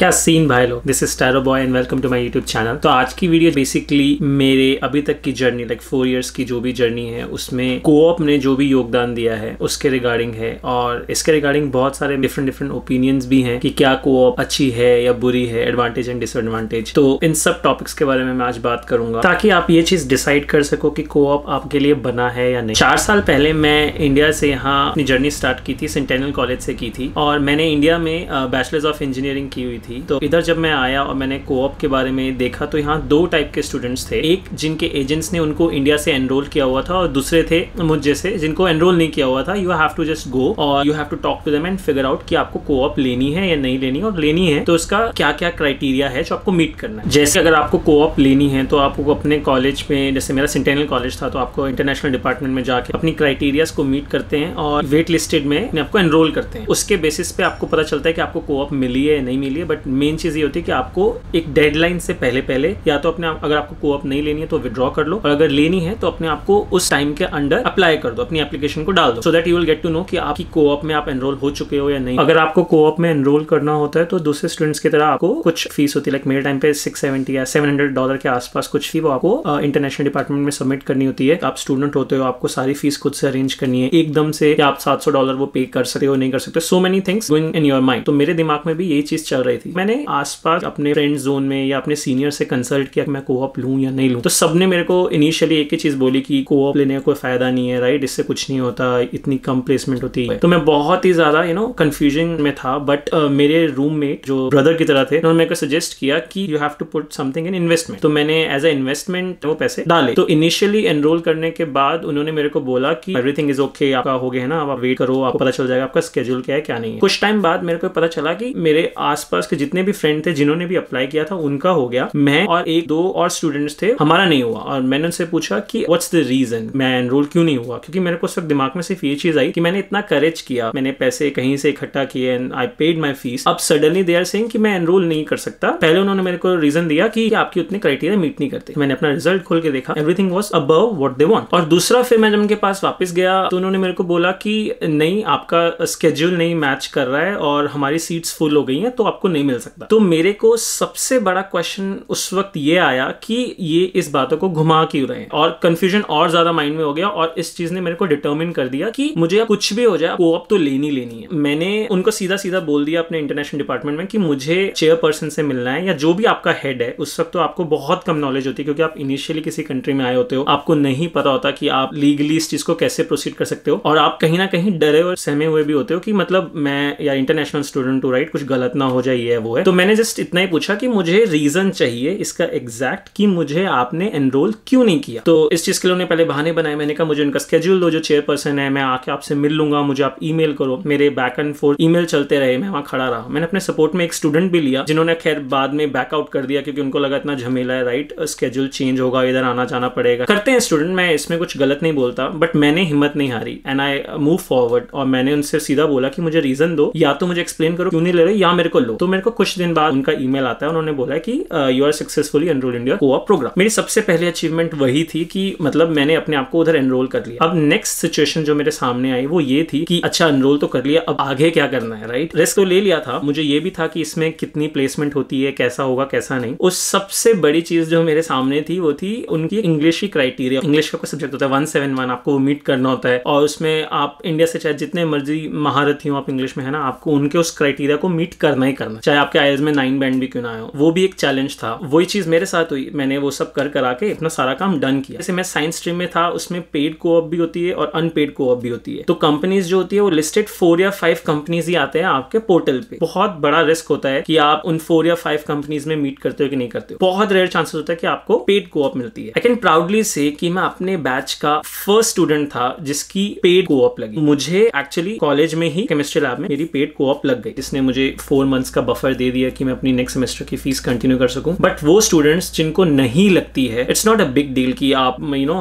क्या सीन भाई लोग, this is tarot boy and welcome to my YouTube channel. तो आज की वीडियो बेसिकली मेरे अभी तक की जर्नी, लाइक 4 इयर्स की जो भी जर्नी है उसमें कोऑप ने जो भी योगदान दिया है उसके रिगार्डिंग है। और इसके रिगार्डिंग बहुत सारे डिफरेंट ओपिनियंस भी हैं कि क्या कोऑप अच्छी है या बुरी है, एडवांटेज एंड डिसएडवांटेज। तो इन सब टॉपिक्स के बारे में मैं आज बात करूंगा ताकि आप ये चीज डिसाइड कर सको कि कोऑप आपके लिए बना है या नहीं। 4 साल पहले मैं इंडिया से यहाँ अपनी जर्नी स्टार्ट की थी, सेंटेनल कॉलेज से की थी, और मैंने इंडिया में बैचलर्स ऑफ इंजीनियरिंग की हुई थी। तो इधर जब मैं आया और मैंने कोऑप के बारे में देखा तो यहाँ 2 टाइप के स्टूडेंट्स थे। एक जिनके एजेंट्स ने उनको इंडिया से एनरोल किया हुआ था, और दूसरे थे मुझ जैसे जिनको एनरोल नहीं किया हुआ था। You have to just go और you have to talk to them and figure out कि आपको कोऑप लेनी है या नहीं लेनी, और लेनी है तो उसका क्या क्या क्राइटेरिया है जो आपको मीट करना है। जैसे अगर आपको कोऑप लेनी है तो आपको अपने कॉलेज में, जैसे मेरा सेंटेनल कॉलेज था, तो आपको इंटरनेशनल डिपार्टमेंट में जाके अपनी क्राइटेरियाज को मीट करते हैं और वेट लिस्टेड में आपको एनरोल करते हैं। उसके बेसिस पे आपको पता चलता है कि आपको कोऑप मिली है या नहीं मिली है। बट मेन चीज ये होती है कि आपको एक डेडलाइन से पहले या तो अपने अगर आपको कोऑप नहीं लेनी है तो विड्रॉ कर लो, और अगर लेनी है तो अपने आपको उस टाइम के अंडर अप्लाई कर दो, अपनी एप्लीकेशन को डाल दो, so that you will get to know कि आपकी कोऑप में आप एनरोल हो चुके हो या नहीं। अगर आपको कोऑप में एनरोल करना होता है तो दूसरे स्टूडेंट्स की तरह आपको कुछ फीस होती है, लाइक मेरे टाइम पे $670 या $700 के आसपास कुछ फी वो आपको इंटरनेशनल डिपार्टमेंट में सबमिट करनी होती है। आप स्टूडेंट होते हो, आपको सारी फीस खुद से अरेंज करनी है एकदम से, कि आप $700 वो पे कर सकते हो नहीं कर सकते। So many things going in your mind. तो मेरे दिमाग में भी यही चीज चल रही थी। मैंने आसपास अपने फ्रेंड जोन में या अपने सीनियर से कंसल्ट किया कि मैं कोऑप लूं या नहीं लूं। तो सबने मेरे को इनिशियली एक ही चीज बोली कि कोऑप लेने का कोई फायदा नहीं है, राइट, इससे कुछ नहीं होता, इतनी कम प्लेसमेंट होती है। तो मैं बहुत ही ज्यादा कंफ्यूजन में था। बट मेरे रूममेट जो ब्रदर की तरह थे, उन्होंने मेरे को सजेस्ट किया कि you have to put something in investment. तो मैंने एज ए इन्वेस्टमेंट वो पैसे डाले। तो इनिशियली एनरोल करने के बाद उन्होंने मेरे को बोला कि एवरीथिंग इज ओके, आपका हो गया है ना, आप वेट करो, आपको पता चल जाएगा आपका स्केड्यूल क्या है क्या नहीं है। कुछ टाइम बाद मेरे को पता चला कि मेरे आसपास के जितने भी फ्रेंड थे जिन्होंने भी अप्लाई किया था उनका हो गया, मैं और 1-2 और स्टूडेंट्स थे, हमारा नहीं हुआ। और मैंने उनसे पूछा कि व्हाट्स द रीजन, मैं एनरोल क्यों नहीं हुआ। क्योंकि मेरे को उस वक्त दिमाग में सिर्फ ये चीज आई कि मैंने इतना करेज किया, मैंने पैसे कहीं से इकट्ठा किए and I paid my fees. अब सडनली दे आर सेइंग कि मैं एनरोल नहीं कर सकता। पहले उन्होंने मेरे को रीजन दिया कि आपकी उतने क्राइटेरिया मीट नहीं करते। मैंने अपना रिजल्ट खोल के देखा, everything was above what they want. और दूसरा, फिर मैं जब उनके पास वापस गया तो उन्होंने मेरे को बोला कि नहीं, आपका स्केड्यूल नहीं मैच कर रहा है और हमारी सीट्स फुल हो गई हैं, तो आपको नहीं मिल सकता। तो मेरे को सबसे बड़ा क्वेश्चन उस वक्त ये आया कि ये इस बातों को घुमा क्यों रहे हैं, और कंफ्यूजन और ज्यादा माइंड में हो गया। और इस चीज ने मेरे को डिटर्मिन कर दिया कि मुझे कुछ भी हो जाए कोऑप तो लेनी है। मैंने उनको सीधा बोल दिया अपने इंटरनेशनल डिपार्टमेंट में कि मुझे चेयरपर्सन से मिलना है, या जो भी आपका हेड है। उस वक्त तो आपको बहुत कम नॉलेज होती है क्योंकि आप इनिशियली किसी कंट्री में आए होते हो, आपको नहीं पता होता कि आप लीगली इस चीज को कैसे प्रोसीड कर सकते हो, और आप कहीं ना कहीं डरे और सहमे हुए भी होते हो कि मतलब मैं या इंटरनेशनल स्टूडेंट हूं, राइट, कुछ गलत ना हो जाए, ये है वो है। तो मैंने जस्ट इतना ही पूछा कि मुझे रीजन चाहिए इसका एग्जैक्ट कि मुझे आपने एनरोल क्यों नहीं किया। तो इस चीज के लिए उन्होंने पहले बहाने बनाए। मैंने कहा मुझे उनका स्केड्यूल दो, जो चेयरपर्सन है, मैं आके आपसे मिल लूंगा, मुझे आप ईमेल करो। मेरे बैक एंड फोर्थ ईमेल चलते रहे, मैं वहां खड़ा रहा। मैंने अपने सपोर्ट में एक स्टूडेंट भी लिया जिन्होंने खैर बाद में बैकआउट कर दिया क्योंकि उनको लगा इतना झमेला है, राइट, स्केड्यूल चेंज होगा, इधर आना जाना पड़ेगा। करते हैं स्टूडेंट, मैं इसमें कुछ गलत नहीं बोलता, बट मैंने हिम्मत नहीं हारी एंड आई मूव फॉरवर्ड। और मैंने उनसे सीधा बोला कि मुझे रीजन दो, या तो मुझे एक्सप्लेन करो क्यों नहीं ले रहे, या मेरे को लो। तो मेरे को कुछ दिन बाद उनका ईमेल आता है, उन्होंने बोला कि you are successfully enrolled in your co-op programme. मेरी सबसे पहली अचीवमेंट वही थी कि मतलब मैंने अपने आप को उधर एनरोल कर लिया। अब नेक्स्ट सिचुएशन जो मेरे सामने आई वो ये थी कि अच्छा एनरोल तो कर लिया, अब आगे क्या करना है, राइट। रिस्क तो ले लिया था, मुझे ये भी था कि इसमें कितनी प्लेसमेंट होती है, कैसा होगा कैसा नहीं। उस सबसे बड़ी चीज जो मेरे सामने थी वो थी उनकी इंग्लिश की क्राइटेरिया। इंग्लिश का कोई सब्जेक्ट होता है 171, आपको मीट करना होता है, और उसमें आप इंडिया से चाहे जितने मर्जी महारथी हो आप इंग्लिश में, है ना, आपको उनके उस क्राइटेरिया को मीट करना ही करना, चाहे आपके आईएलटीएस में 9 बैंड भी क्यों ना हो। वो भी एक चैलेंज था। वही चीज मेरे साथ हुई, मैंने वो सब करा के अपना सारा काम डन किया। जैसे मैं साइंस स्ट्रीम में था, उसमें पेड कोऑप भी होती है और अनपेड कोऑप भी होती है। तो कंपनीज जो होती है वो लिस्टेड 4 या 5 कंपनीज ही आते हैं आपके पोर्टल पे। बहुत बड़ा रिस्क होता है कि आप उन 4 या 5 कंपनीज में मीट करते हो कि नहीं करते हो। बहुत रेयर चांसेस होता है कि आपको पेड कोऑप मिलती है। आई कैन प्राउडली से कि मैं अपने बैच का फर्स्ट स्टूडेंट था जिसकी पेड कोऑप लगी। मुझे एक्चुअली कॉलेज में ही केमिस्ट्री लैब में मेरी पेड कोऑप लग गई, जिसने मुझे 4 मंथ्स का बफर दे दिया कि मैं अपनी नेक्स्ट सेमेस्टर की फीस कंटिन्यू कर सकूं। बट वो स्टूडेंट्स जिनको नहीं लगती है, it's not a big deal कि आप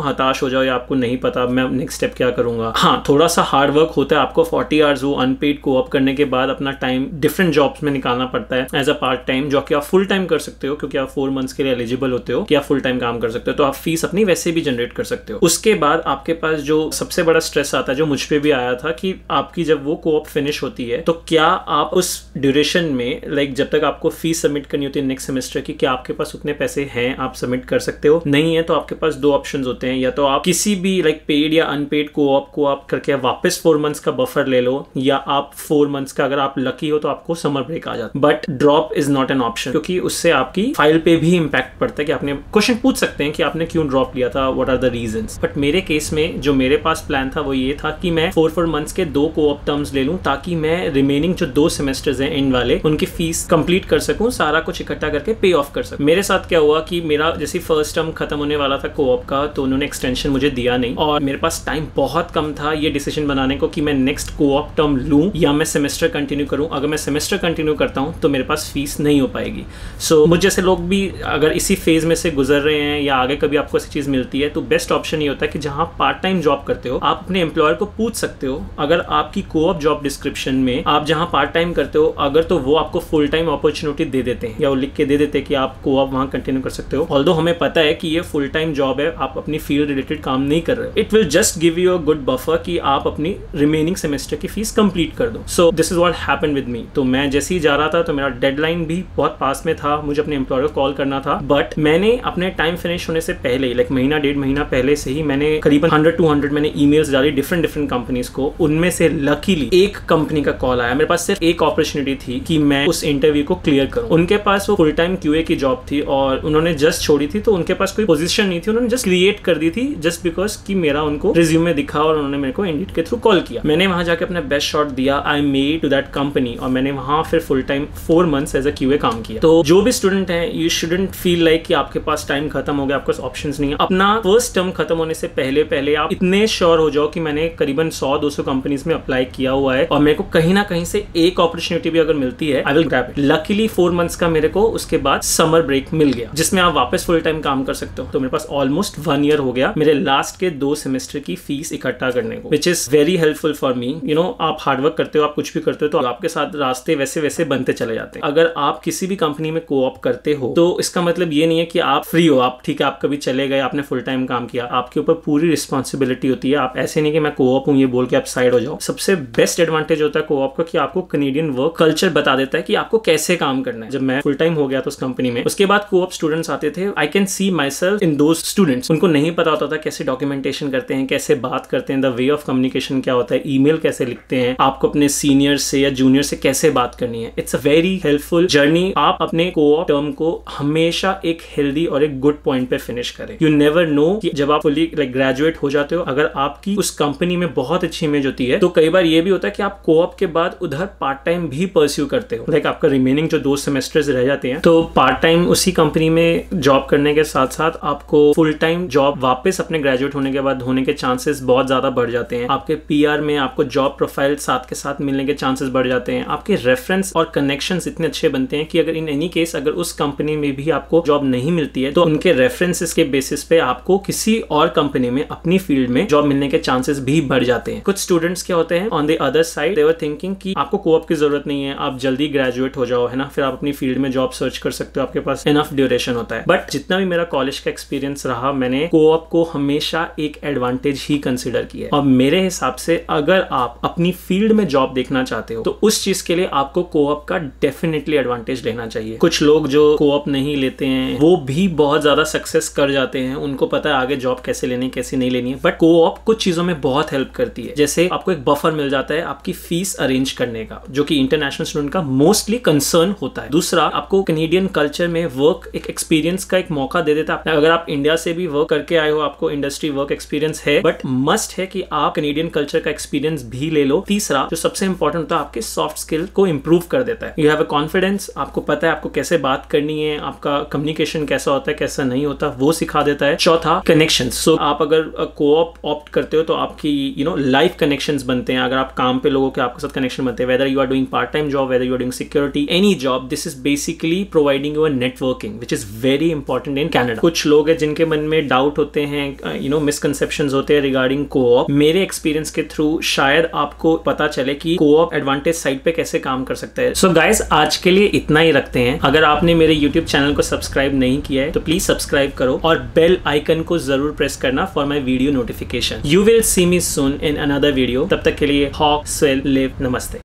हताश हो जाओ या आपको नहीं पता मैं नेक्स्ट स्टेप क्या करूंगा। हाँ, थोड़ा सा हार्ड वर्क होता है, आपको 40 आवर्स वो अनपेड कोऑप करने के बाद अपना टाइम डिफरेंट जॉब्स में निकालना पड़ता है एज अ पार्ट टाइम, जो कि आप फुल टाइम कर सकते हो क्योंकि आप 4 मंथ्स के लिए एलिजिबल होते हो कि आप फुल टाइम काम कर सकते हो। तो आप फीस अपनी वैसे भी जनरेट कर सकते हो। उसके बाद आपके पास जो सबसे बड़ा स्ट्रेस आता है, जो मुझ पे भी आया था, कि आपकी जब वो कोऑप फिनिश होती है तो क्या आप उस ड्यूरेशन में, लाइक जब तक आपको फीस सबमिट करनी होती है नेक्स्ट सेमेस्टर की, क्या आपके पास उतने पैसे हैं, आप सबमिट कर सकते हो। नहीं है तो आपके पास दो ऑप्शंस होते हैं, या तो आप किसी भी लाइक पेड या अनपेड को-ऑप करके वापस 4 मंथ्स का बफर ले लो, या आप 4 मंथ्स का, अगर आप लकी हो तो आपको समर ब्रेक आ जाता है। But drop is not an option, क्योंकि उससे आपकी फाइल पे भी इंपैक्ट पड़ता है कि आपने क्वेश्चन पूछ सकते हैं कि आपने क्यों ड्रॉप लिया था, what are the reasons. But मेरे केस में जो मेरे पास प्लान था वो ये था कि मैं 4 मंथ्स के 2 को-ऑप टर्म्स ले लूं, ताकि मैं रिमेनिंग जो 2 सेमेस्टर्स हैं एंड वाले, उनकी फीस कंप्लीट कर सकूं, सारा कुछ इकट्ठा करके पे ऑफ कर सकूं। मेरे साथ क्या हुआ कि मेरा जैसे फर्स्ट टर्म खत्म होने वाला था को-ऑप का, तो उन्होंने एक्सटेंशन मुझे दिया नहीं, और मेरे पास टाइम बहुत कम था ये डिसीजन बनाने को कि मैं नेक्स्ट को-ऑप टर्म लूं या मैं सेमेस्टर कंटिन्यू करूं। अगर मैं सेमेस्टर कंटिन्यू करता हूं तो मेरे पास फीस नहीं हो पाएगी। सो मुझ जैसे लोग भी अगर इसी फेज में से गुजर रहे हैं, या आगे कभी आपको ऐसी चीज मिलती है, तो बेस्ट ऑप्शन ये होता है कि जहां पार्ट टाइम जॉब करते हो, आप अपने एम्प्लॉयर को पूछ सकते हो, अगर आपकी को-ऑप जॉब डिस्क्रिप्शन में आप जहां पार्ट टाइम करते हो, अगर तो वो आपको फुल टाइम अपॉर्चुनिटी दे देते हैं, या वो लिख के दे देते हैं कि आप को-ऑप वहां कंटिन्यू कर सकते हो। ऑल्दो हमें पता है कि ये फुल टाइम जॉब है, आप अपनी फील्ड रिलेटेड काम नहीं कर रहे हो, it will just give you a good buffer कि आप अपनी रिमेनिंग सेमेस्टर की फीस कंप्लीट कर दो। So this is what happened with me. तो मैं जैसे ही जा रहा था, तो मेरा डेडलाइन भी बहुत पास में था, मुझे अपने एम्प्लॉयर को कॉल करना था, बट मैंने अपने टाइम फिनिश होने से पहले, लाइक महीना 1.5 महीना पहले से ही मैंने करीबन 100-200 मैंने ईमेल्स डाली डिफरेंट कंपनीज को। उनमें से लकीली एक कंपनी का कॉल आया, मेरे पास सिर्फ एक अपॉर्चुनिटी थी कि मैं उस इंटरव्यू को क्लियर करूं। उनके पास वो फुल टाइम क्यूए की जॉब थी, और उन्होंने जस्ट छोड़ी थी, तो उनके पास कोई पोजीशन नहीं थी, उन्होंने जस्ट क्रिएट कर दी थी जस्ट बिकॉज कि मेरा उनको रिज्यूमे दिखा, और उन्होंने मेरे को इंडीड के थ्रू कॉल किया। मैंने वहां जाके अपना बेस्ट शॉट दिया, I made to that company, और मैंने वहां फिर full time 4 months as a QA काम किया। तो जो भी स्टूडेंट है, यू शुडंट फील लाइक कि आपके पास टाइम खत्म हो गया, आपके पास ऑप्शंस नहीं है। अपना फर्स्ट टर्म खत्म होने से पहले आप इतने श्योर हो जाओ कि मैंने करीबन 100-200 कंपनीज में अप्लाई किया हुआ है, और मेरे को कहीं ना कहीं से एक अपॉर्चुनिटी भी अगर मिलती है, I will grab it. Luckily 4 months का मेरे को उसके बाद समर ब्रेक मिल गया, जिसमें आप वापस फुल टाइम काम कर सकते हो। तो मेरे पास ऑलमोस्ट 1 ईयर हो गया मेरे लास्ट के 2 सेमेस्टर की फीस इकट्ठा करने को, which is very helpful for me. You know, आप हार्डवर्क करते हो, आप कुछ भी करते हो, तो आपके साथ रास्ते वैसे वैसे बनते चले जाते हैं। अगर आप किसी भी कंपनी में को-ऑप करते हो, तो इसका मतलब ये नहीं है कि आप फ्री हो, आप ठीक है, आप कभी चले गए, आपने फुल टाइम काम किया, आपके ऊपर पूरी रिस्पॉन्सिबिलिटी होती है। आप ऐसे नहीं कि मैं को-ऑप हूं ये बोल के आप साइड हो जाओ। सबसे बेस्ट एडवांटेज होता है को-ऑप का कि आपको कैनेडियन वर्क कल्चर बता देता है कि आपको कैसे काम करना है। जब मैं फुल टाइम हो गया था उस कंपनी में, उसके बाद को-ऑप स्टूडेंट्स आते थे, I can see my self in those students. उनको नहीं पता होता था कैसे डॉक्यूमेंटेशन करते हैं, कैसे बात करते हैं, द वे ऑफ कम्युनिकेशन क्या होता है, ईमेल कैसे लिखते हैं, आपको अपने सीनियर से या जूनियर से कैसे बात करनी है। It's a very helpful journey. आप अपने को-ऑप टर्म को हमेशा एक हेल्दी और एक गुड पॉइंट पे फिनिश करें। यू नेवर नो कि जब आप फुली लाइक ग्रेजुएट हो जाते हो, अगर आपकी उस कंपनी में बहुत अच्छी इमेज होती है, तो कई बार ये भी होता है कि आप को-ऑप के बाद उधर पार्ट टाइम भी परस्यू करते हो। लाइक आपका रिमेनिंग जो 2 सेमेस्टर्स रह जाते हैं, तो पार्ट टाइम उसी कंपनी में जॉब करने के साथ साथ आपको फुल टाइम जॉब वापस अपने ग्रेजुएट होने के बाद होने के चांसेस बहुत ज्यादा बढ़ जाते हैं। आपके पीआर में आपको जॉब प्रोफाइल साथ के साथ मिलने के चांसेस बढ़ जाते हैं। आपके रेफरेंस और कनेक्शंस इतने अच्छे बनते हैं कि अगर इन एनी केस अगर उस कंपनी में भी आपको जॉब नहीं मिलती है, तो उनके रेफरेंसेस के बेसिस पे आपको किसी और कंपनी में अपनी फील्ड में जॉब मिलने के चांसेस भी बढ़ जाते हैं। कुछ स्टूडेंट्स क्या होते हैं, on the other side they were thinking कि आपको को-ऑप की जरूरत नहीं है, आप जल्दी ग्रेजुएट हो जाओ, है ना, फिर आप अपनी फील्ड में जॉब सर्च कर सकते हो, आपके पास इनफ ड्यूरेशन होता है। बट जितना भी मेरा कॉलेज का एक्सपीरियंस रहा, मैंने को-ऑप को हमेशा एक एडवांटेज ही कंसिडर किया है। और मेरे हिसाब से अगर आप अपनी फील्ड में जॉब देखना चाहते हो, तो उस चीज के लिए आपको को-ऑप का डेफिनेटली एडवांटेज लेना चाहिए। कुछ लोग जो को-ऑप नहीं लेते हैं, वो भी बहुत ज्यादा सक्सेस कर जाते हैं, उनको पता है आगे जॉब कैसे लेनी कैसे नहीं लेनी है। बट को-ऑप कुछ चीजों में बहुत हेल्प करती है, जैसे आपको एक बफर मिल जाता है आपकी फीस अरेंज करने का, जो कि इंटरनेशनल स्टूडेंट का मोस्टली कंसर्न होता है। दूसरा, आपको कैनेडियन कल्चर में वर्क एक एक्सपीरियंस का एक मौका दे देता है। अगर आप इंडिया से भी वर्क करके आए हो, आपको इंडस्ट्री वर्क एक्सपीरियंस है, बट मस्ट है कि आप कैनेडियन कल्चर का एक्सपीरियंस भी ले लो। तीसरा, जो सबसे इंपॉर्टेंट होता है, आपके सॉफ्ट स्किल को इंप्रूव कर देता है। यू हैव अ कॉन्फिडेंस, आपको पता है आपको कैसे बात करनी है, आपका कम्युनिकेशन कैसा होता है कैसा नहीं होता, वो सिखा देता है। चौथा, कनेक्शंस। सो आप अगर को-ऑप ऑप्ट करते हो, तो आपकी लाइफ कनेक्शंस बनते हैं। अगर आप काम पे लोगों के आपके साथ कनेक्शन बनते हैं, whether you are doing part time job, whether you are doing security, any job, this is basically providing you a networking which is very important in Canada. कुछ लोग हैं जिनके मन में डाउट होते हैं, मिसकंसेप्शंस होते हैं रिगार्डिंग को-ऑप। मेरे एक्सपीरियंस के थ्रू शायद आपको पता चले कि को-ऑप एडवांटेज साइड पे कैसे काम कर सकता है। सो गाइस, आज के लिए इतना ही रखते हैं। अगर आपने मेरे यूट्यूब चैनल को सब्सक्राइब नहीं किया है, तो प्लीज सब्सक्राइब करो और बेल आइकन को जरूर प्रेस करना for my video notification. You will see me soon in another video. तब तक के लिए हॉक स्वेल लिव, नमस्ते।